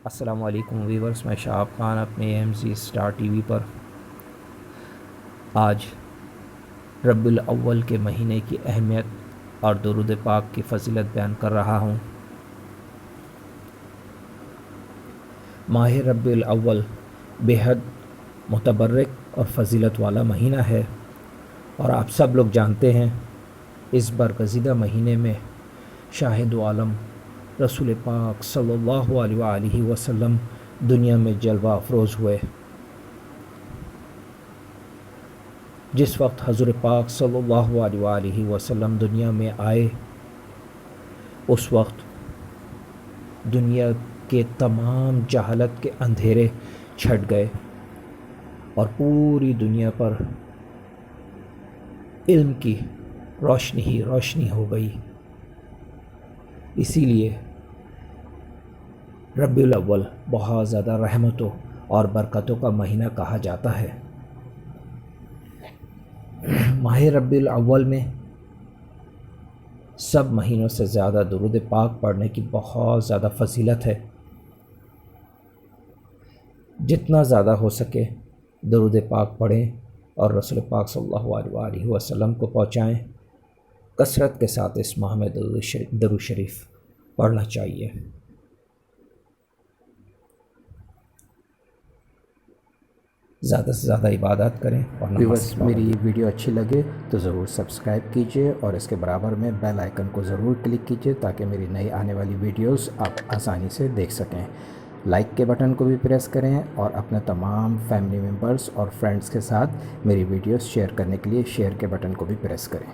السلام علیکم ویورز، میں شہاب خان اپنے AMC اسٹار ٹی وی پر آج ربیع الاول کے مہینے کی اہمیت اور درود پاک کی فضیلت بیان کر رہا ہوں۔ ماہ ربیع الاول بے حد متبرک اور فضیلت والا مہینہ ہے، اور آپ سب لوگ جانتے ہیں اس برگزیدہ مہینے میں شاہد عالم رسول پاک صلی اللہ علیہ وآلہ وسلم دنیا میں جلوہ افروز ہوئے۔ جس وقت حضور پاک صلی اللہ علیہ وآلہ وسلم دنیا میں آئے، اس وقت دنیا کے تمام جہالت کے اندھیرے چھٹ گئے اور پوری دنیا پر علم کی روشنی ہی روشنی ہو گئی۔ اسی لیے ربیع الاول بہت زیادہ رحمتوں اور برکتوں کا مہینہ کہا جاتا ہے۔ ماہ ربیع الاول میں سب مہینوں سے زیادہ درود پاک پڑھنے کی بہت زیادہ فضیلت ہے۔ جتنا زیادہ ہو سکے درود پاک پڑھیں اور رسول پاک صلی اللہ علیہ وآلہ وسلم کو پہنچائیں۔ کثرت کے ساتھ اس ماہ میں درود شریف پڑھنا چاہیے۔ زیادہ سے زیادہ عبادات کریں اور میری ویڈیو اچھی لگے تو ضرور سبسکرائب کیجئے اور اس کے برابر میں بیل آئیکن کو ضرور کلک کیجئے تاکہ میری نئی آنے والی ویڈیوز آپ آسانی سے دیکھ سکیں۔ لائک کے بٹن کو بھی پریس کریں اور اپنے تمام فیملی ممبرز اور فرینڈز کے ساتھ میری ویڈیوز شیئر کرنے کے لیے شیئر کے بٹن کو بھی پریس کریں۔